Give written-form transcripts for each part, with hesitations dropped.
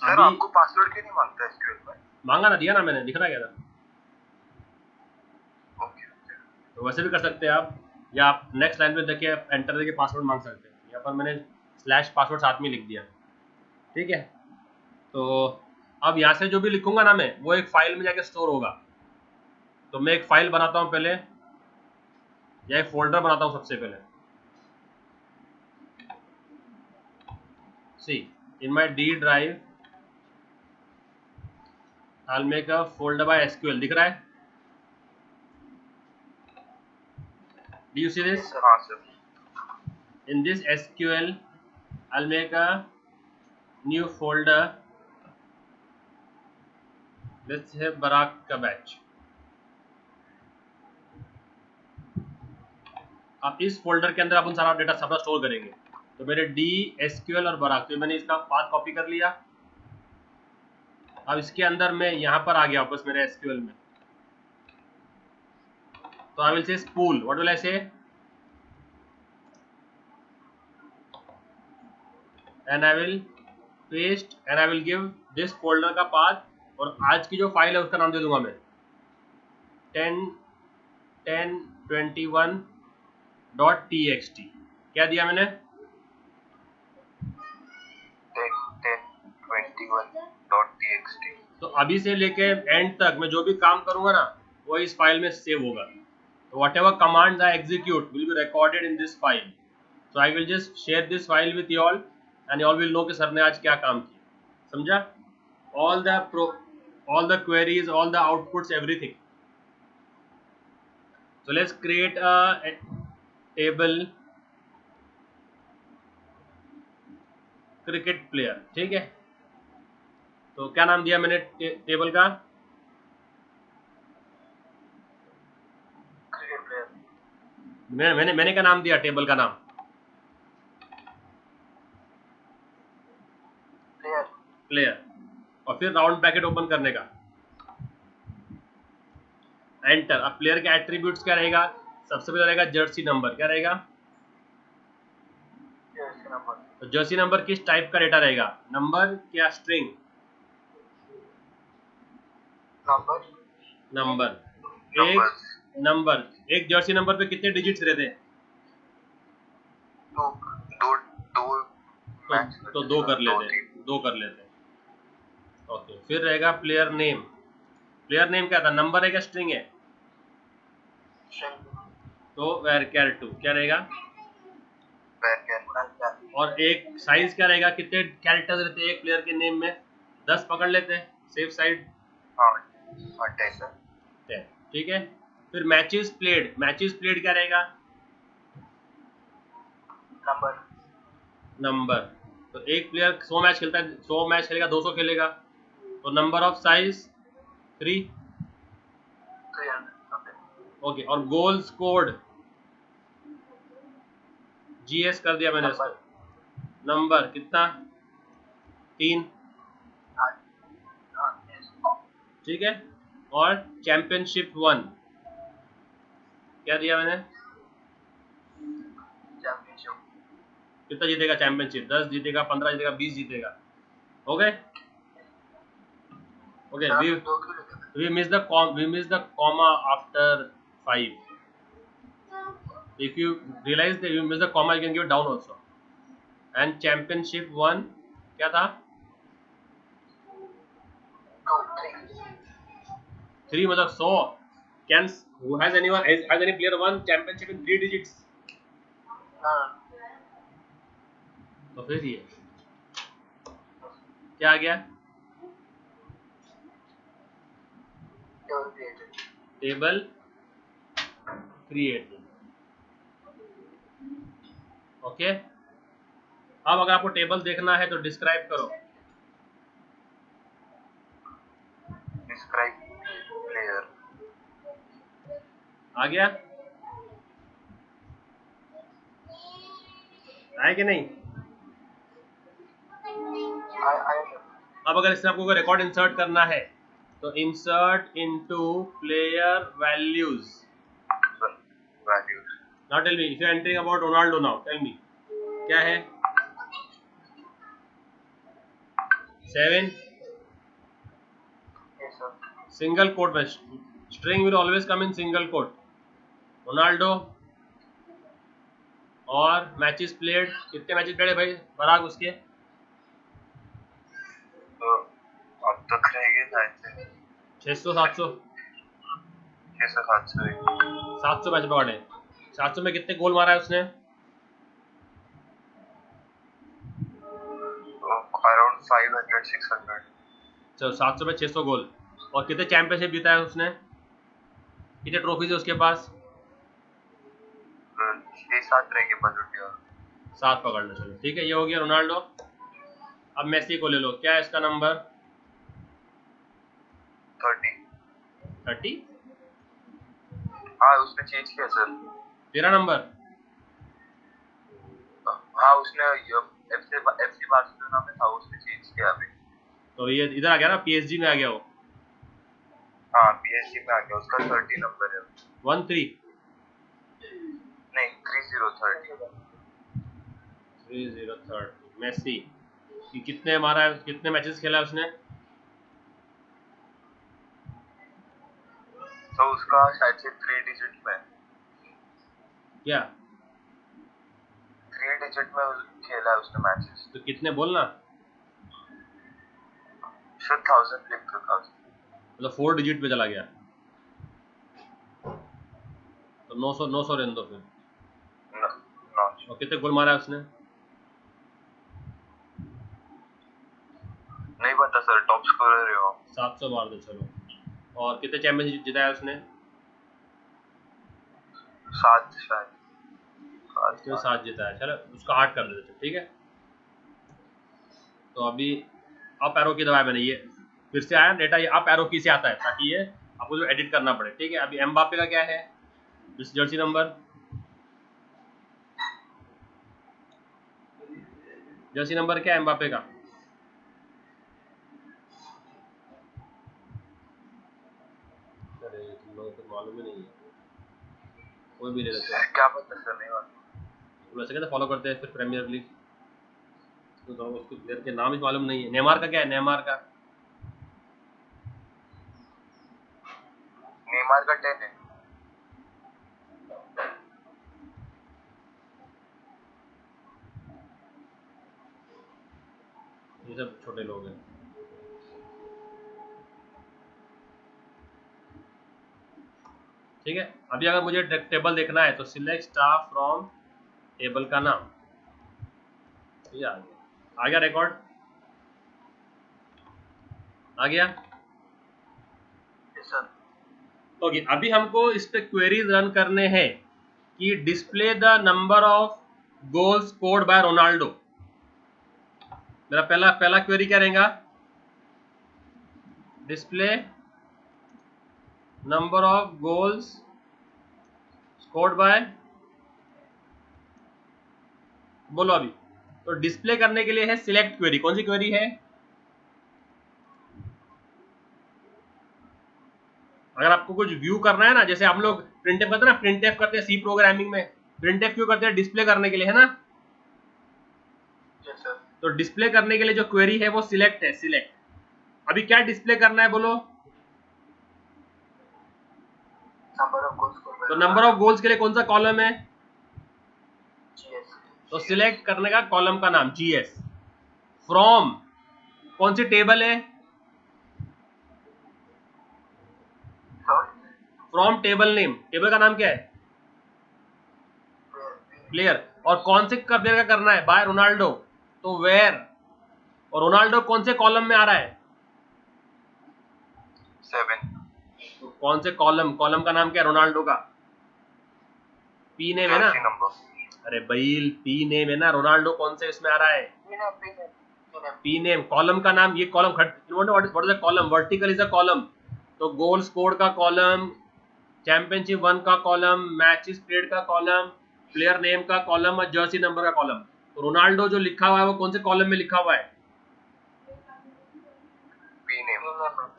Sir आपको password क्यों नहीं मांगता एसक्यूएल में? मांगा ना, दिया ना मैंने, दिख रहा क्या था? ओके तो वैसे भी कर सकते हैं आप, या आप नेक्स्ट लाइन पे देखिए एंटर देके पासवर्ड मांग सकते हैं। यहाँ पर मैंने स्लैश पासवर्ड साथ में लिख दिया, ठीक है। तो अब यहाँ से जो भी लिखूंगा ना मैं, वो एक फाइल में जाके स्टोर होगा। तो मैं एक फाइल बनाता हूँ पहले, या एक फोल्डर बनाता हूँ सबसे पहले। See in my D drive I'll make a folder by SQL, दिख रहा है? Do you see this? हाँ sir. In this SQL I'll make a new folder, let's say Barak का बैच। अब इस फोल्डर के अंदर अपन सारा डेटा सब स्टोर करेंगे। तो मेरे डी एसक्यूएल और बराक, तो मैंने इसका पाथ कॉपी कर लिया। अब इसके अंदर मैं यहाँ पर आ गया वापस मेरे एसक्यूएल में। तो I will say spool, what will I say, and I will paste and I will give this folder का पाथ, और आज की जो फाइल है उसका नाम दे दूंगा मैं 10.21.txt। क्या दिया मैंने? 10.21.txt। तो अभी से लेके एंड तक मैं जो भी काम करूंगा ना, वो इस फाइल में सेव होगा। तो whatever commands I execute will be recorded in this file. So I will just share this file with you all, and you all will know कि सर ने आज क्या काम किया। समझा? ऑल द क्वेरीज, ऑल द आउटपुट्स, एवरीथिंग। So let's create a table cricket player, ठीक है। तो क्या नाम दिया मैंने टेबल का? Cricket player. मैंने क्या नाम दिया टेबल का नाम? प्लेयर। और फिर राउंड ब्रैकेट ओपन करने का, एंटर। अब प्लेयर के एट्रीब्यूट्स क्या रहेगा? सबसे पहले रहेगा जर्सी नंबर। क्या रहेगा? Jersey number. तो जर्सी नंबर किस टाइप का डेटा रहेगा? नंबर क्या स्ट्रिंग? नंबर। नंबर। एक जर्सी नंबर पे कितने डिजिट्स रहते हैं? तो दो कर लेते हैं। ओके, फिर रहेगा प्लेयर नेम। प्लेयर नेम क्या था? नंबर है क्या स्ट्रिंग है? तो varchar 2 क्या रहेगा? और एक साइज क्या रहेगा? कितने कैरेक्टर्स रहते हैं एक प्लेयर के नेम में? 10 पकड़ लेते हैं, सेफ साइड। 10, ठीक है। फिर मैचेस प्लेड क्या रहेगा? नंबर। तो एक प्लेयर 100 मैच खेलता है, 100 मैच खेलेगा, 200 खेलेगा, तो नंबर ऑफ साइज 3। ओके, और गोल स्कोर्ड जीएस कर दिया मैंने इसको। नंबर कितना? 3, ठीक है। और चैंपियनशिप 1 क्या दिया मैंने? कितना जीतेगा चैंपियनशिप? 10 जीतेगा, 15 जीतेगा, 20 जीतेगा। हो गए? Okay, we miss the comma after 5. If you realize that you miss the comma, you can give it down also. And championship 1 क्या था? 3 मतलब 100। Can who has any player won championship in 3 digits? तो फिर ये क्या आ गया? Table created. Okay, अब अगर आपको टेबल देखना है तो डिस्क्राइब करो। डिस्क्राइब प्लेयर आ गया? आए कि नहीं? अब अगर इसमें आपको रिकॉर्ड इंसर्ट करना है तो insert into player values. Now tell me, if you are entering about Ronaldo, now tell me क्या है? 7 Yes, sir. सिंगल कोट में, string will always come in single quote. Ronaldo और मैचेस प्लेड, कितने matches played है भाई पराग उसके? तो अब तक रहेंगे शायद से 600 700 600 700 700 मैच पकड़े। 700 में कितने गोल मारा है उसने? अराउंड 500 600। चलो 700 में 600 गोल। और कितने चैंपियनशिप जीता है उसने? कितने ट्रॉफीज है उसके पास? 6-7 रहेंगे बजट यार। 7 पकड़ लो, चलो ठीक है, ये हो गया रोनाल्डो। अब मेसी को ले लो, क्या है इसका नंबर? 30। 30। हाँ उसने चेंज किया सर। तेरा नंबर? हाँ उसने FC बार्सिलोना में था, उसने चेंज किया अभी। तो ये इधर आ गया ना, PSG में आ गया वो। हाँ PSG में आ गया, उसका 30 नंबर है। 13 नहीं 30 30 मेसी कि कितने मारा है, कितने मैचेस खेला है उसने? तो उसका शायद से 3 डिजिट में, क्या 3 डिजिट में खेला है उसने मैचेस। तो कितने बोलना, शायद 1000 लिख दो 1000। मतलब 4 डिजिट पे चला गया, तो 900 रहने दो फिर। और कितने गोल मारा है उसने? नहीं पता सर, टॉप स्कोरर है वो। 700 मार दो चलो। और कितने चैंपियनशिप जीता है उसने? 7 शायद। इसमें 7 जीता है, चलो उसका 8 कर देते, ठीक है। तो अभी अप एरो की दबाया मैंने, ये फिर से आया डेटा, ये अप एरो की से आता है ताकि ये आपको जो एडिट करना पड़े, ठीक है। अभी एम्बापे का क्या है, जर्सी नंबर? जर्सी नंबर क्या है एम्बापे का? अरे तुम लोगों को मालूम ही नहीं है, कोई भी ले लेते हैं। क्या पता सर, नहीं मालूम। वैसे कहते फॉलो करते हैं फिर प्रीमियर लीग, तो उसके प्लेयर के नाम ही मालूम नहीं है। नेमार का क्या है, नेमार का? नेमार का 10 है। ये सब छोटे लोग हैं, ठीक है। अभी अगर मुझे टेबल देखना है तो सिलेक्ट स्टार फ्रॉम टेबल का नाम, ये आ गया रिकॉर्ड, आ गया। सर ओके अभी हमको इस पे क्वेरीज रन करने हैं कि display the number of goals scored by Ronaldo. मेरा पहला क्वेरी क्या रहेगा, display number of goals scored by, बोलो अभी। तो डिस्प्ले करने के लिए है सिलेक्ट क्वेरी, कौन सी क्वेरी है? अगर आपको कुछ व्यू करना है ना, जैसे हम लोग प्रिंटफ करते हैं ना, प्रिंटफ करते हैं सी प्रोग्रामिंग में, प्रिंटफ क्यों करते हैं? डिस्प्ले करने के लिए, है ना। सर तो डिस्प्ले करने के लिए जो क्वेरी है वो सिलेक्ट है, सिलेक्ट। अभी क्या डिस्प्ले करना है बोलो? Number of goals. तो नंबर ऑफ गोल्स के लिए कौन सा कॉलम है? जीएस। तो सिलेक्ट करने का कॉलम का नाम जीएस। फ्रॉम कौन सी टेबल है? फ्रॉम टेबल नेम, टेबल का नाम क्या है? प्लेयर। और कौन से प्लेयर का करना है? बाय रोनाल्डो, तो वेयर। और रोनाल्डो कौन से कॉलम में आ रहा है? 7। तो कौन से कॉलम, कॉलम का नाम क्या है रोनाल्डो का? पी नेम है ना। अरे भाई पी नेम है ना, रोनाल्डो कौन से इसमें आ रहा है? पी नेम, कॉलम का नाम, ये column what is the column? Vertical is a column. तो गोल स्कोर्ड का कॉलम, चैंपियनशिप 1 का कॉलम, मैचेस प्लेड का कॉलम, प्लेयर नेम का कॉलम और जर्सी नंबर का कॉलम। तो रोनाल्डो जो लिखा हुआ है वो कौन से कॉलम में लिखा हुआ है?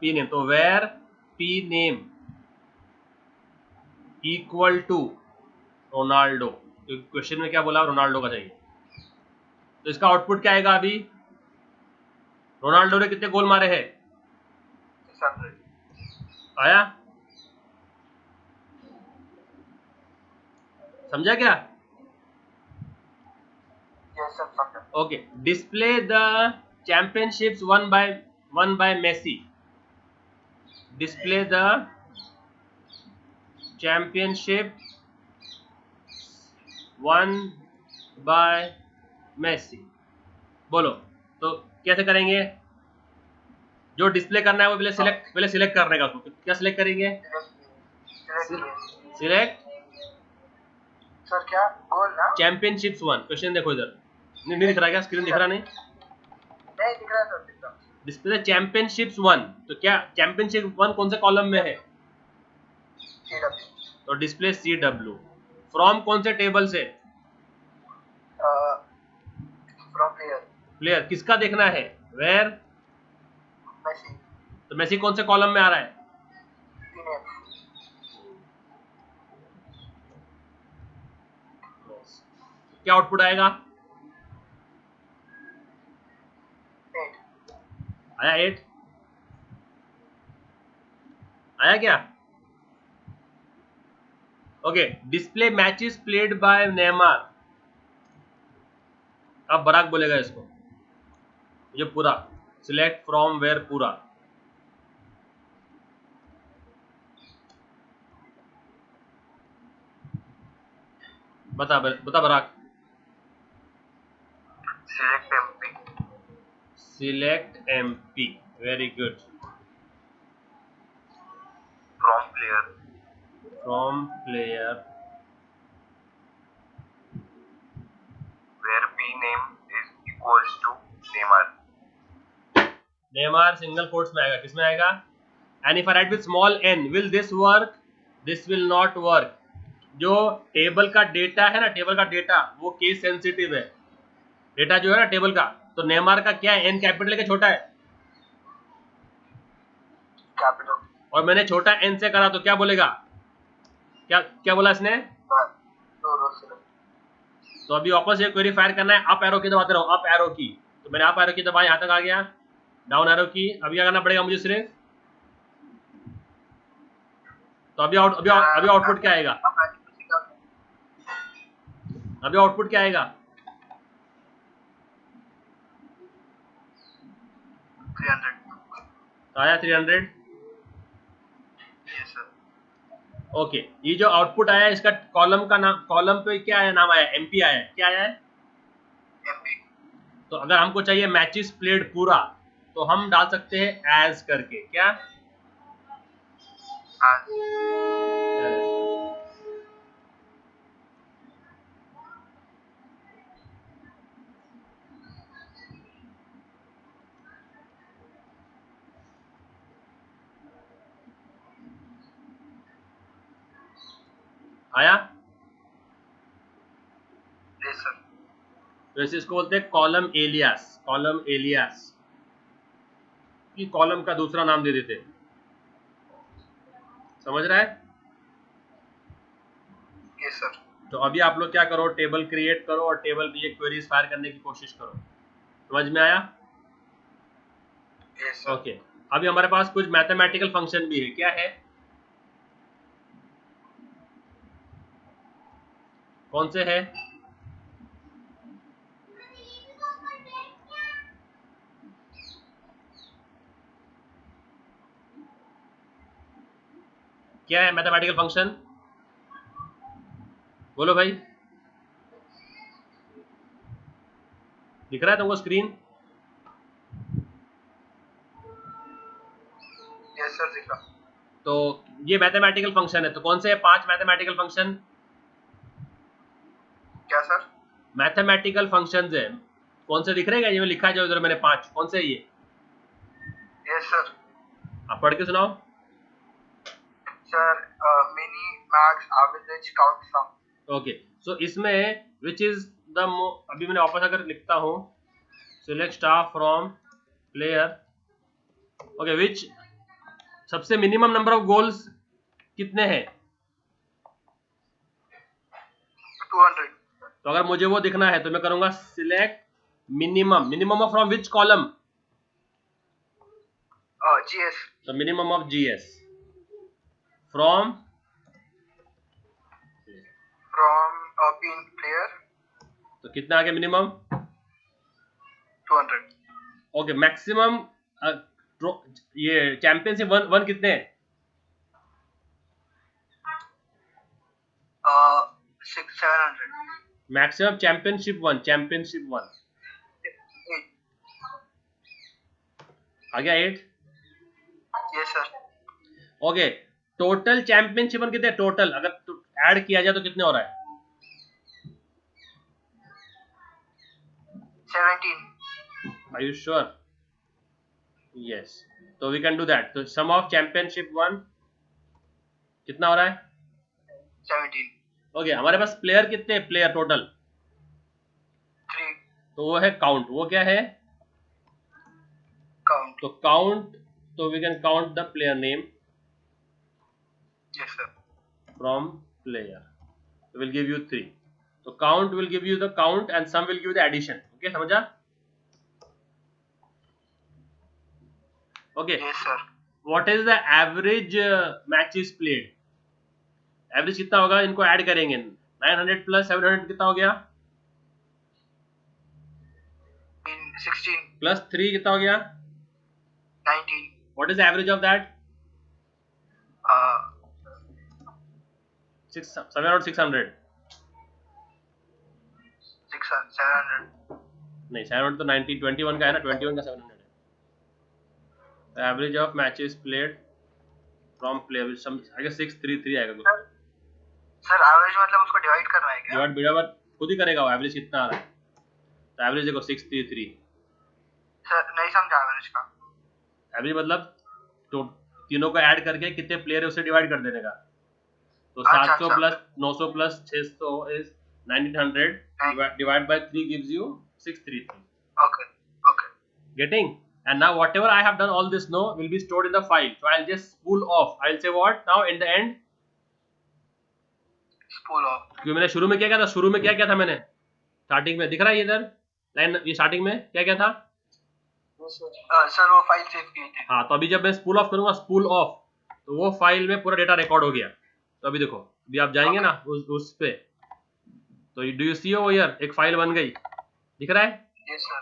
P name. तो where P name equal to Ronaldo, question में क्या बोला? रोनाल्डो का चाहिए। तो इसका आउटपुट क्या आएगा अभी? रोनाल्डो ने कितने गोल मारे हैं? 600. आया? समझा क्या? Yes sir, समझा. Okay, display the championships won by Messi. Display the championship won by Messi. बोलो तो कैसे करेंगे? जो डिस्प्ले करना है वो पहले सिलेक्ट करने का. उसको क्या सिलेक्ट करेंगे? सिलेक्ट सर क्या गोल ना? Championships one. क्वेश्चन देखो इधर. नहीं दिख रहा क्या? स्क्रीन दिख रहा नहीं? नहीं दिख रहा सर. दिख रहा. Display championships one. तो क्या चैंपियनशिप वन कौन से कॉलम में है? CW. तो डिस्प्ले CW. फ्रॉम कौन से टेबल से? From player. प्लेयर. किसका देखना है? वेयर. मेसी. तो मेसी कौन से कॉलम में आ रहा है? 3F. क्या आउटपुट आएगा? 8. आया 8? आया क्या? Okay, display matches played by Neymar. अब बराक बोलेगा इसको. ये पूरा सिलेक्ट फ्रॉम वेयर पूरा. बता Barak. Select MP. Select MP. Very good. From player. From player. Where P name is equals to Neymar. Neymar single quotes में आएगा. किस में आएगा? And if I write with small n, will this work? This will not work. जो table का data है ना, table का डेटा वो केस सेंसिटिव है. डेटा जो है ना टेबल का, तो नेमार का क्या है? n कैपिटल के छोटा है. Capital. और मैंने छोटा n से करा तो क्या बोलेगा? क्या बोला इसने? No row select. तो अभी वापस ये क्वेरी फायर करना है. अप एरो की दबाते रहो. अप एरो की. तो मैंने अप एरो की दबाई, यहाँ तक आ गया. डाउन एरो की. अभी क्या करना पड़ेगा मुझे सिर्फ? तो अभी आउटपुट क्या आएगा? अभी आउटपुट क्या आएगा? 300. तो आया 300. Yes sir. ओके, ये जो आउटपुट आया इसका कॉलम का नाम, कॉलम पे क्या आया? नाम आया MP आया. क्या आया है? MP. तो अगर हमको चाहिए मैचेस प्लेड पूरा, तो हम डाल सकते हैं एज करके. क्या? As. आया? Yes sir. तो इसे इसको बोलते हैं कॉलम एलियास. कॉलम एलियास की कॉलम का दूसरा नाम दे देते. समझ रहा है? Yes sir. तो अभी आप लोग क्या करो? टेबल क्रिएट करो और टेबल पे ये क्वेरीज फायर करने की कोशिश करो. समझ में आया? Yes sir. ओके. अभी हमारे पास कुछ मैथमेटिकल फंक्शन भी है. क्या है? कौन से है? क्या है मैथमेटिकल फंक्शन? बोलो भाई. दिख रहा है तुमको स्क्रीन? Yes sir, दिख रहा. तो ये मैथमेटिकल फंक्शन है. तो कौन से है 5 मैथमेटिकल फंक्शन? क्या सर? मैथमेटिकल फंक्शंस है. कौन से दिख रहे हैं? ये लिखा है जो इधर मैंने 5. कौन से है ये? Yes sir. आप पढ़ के सुनाओ. Sir, mini, max, average, count, sum. Okay. So इसमें विच इज द, अभी मैंने वापस अगर लिखता हूँ select star from player. Okay, which सबसे मिनिमम नंबर ऑफ गोल्स कितने हैं? 200. तो अगर मुझे वो दिखना है तो मैं करूंगा select minimum. Minimum from which column? GS. So minimum of GS from Being player. तो कितना आ गया मिनिमम 200. ओके मैक्सिमम ये चैंपियनशिप वन कितने हैं 700. मैक्सिमम चैंपियनशिप वन आ गया 8 Yes sir. Okay total championship one कितने टोटल अगर ऐड किया जाए तो कितने हो रहा है 17. आर यू श्योर यस तो वी कैन डू दैट तो सम ऑफ चैंपियनशिप वन कितना हो रहा है 17. ओके हमारे पास प्लेयर कितने प्लेयर टोटल 3. तो वो है काउंट वो क्या है Count. तो काउंट तो we can count the player name Yes sir. from player will give you 3 so count will give you the count and sum will give you the addition okay समझा okay Yes sir. what is the average matches played average कितना होगा इनको add करेंगे 900 plus 700 कितना हो गया In 16. plus 3 कितना हो गया 19. what is the average of that 700 और 600 700. नहीं 700 तो 90 21 का है ना 21 का 700 है average of matches played from player sum I guess 633 आएगा कुछ सर एवरेज मतलब उसको डिवाइड करना है क्या डिवाइड खुद ही करेगा वो एवरेज कितना आ रहा है तो एवरेज देखो 633 सर नहीं समझा एवरेज का एवरेज मतलब तो तीनों को ऐड करके कितने प्लेयर है उसे डिवाइड कर देने का तो अच्छा, 700 plus 900 plus 600 is 1900 divide by 3 gives you 633 Okay. Okay. getting and now whatever I have done all this no will be stored in the file so I'll just spool off I'll say what now in the end Spool off. क्योंकि मैंने शुरू में क्या किया था शुरू में क्या किया था मैंने स्टार्टिंग में दिख रहा है ये इधर लाइन ये स्टार्टिंग में क्या क्या था सर वो फाइल सेव किए थे हाँ तो अभी जब मैं स्पूल ऑफ करूंगा स्पूल ऑफ तो वो फाइल में पूरा डेटा रिकॉर्ड हो गया तो अभी देखो अभी आप जाएंगे ना उस पे तो do you see over here एक फाइल बन गई दिख रहा है yes sir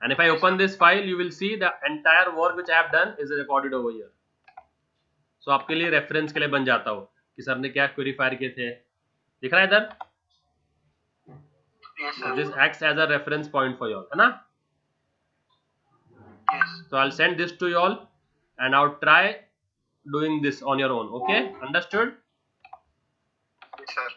and if I open this file you will see the entire work which I have done is recorded over here so आपके लिए रेफरेंस के लिए बन जाता हो कि सर ने क्या क्वेरी फायर किए थे दिख रहा है इधर yes sir this acts as a reference point for you all है ना yes so I'll send this to you all and I'll try doing this on your own okay understood yes sir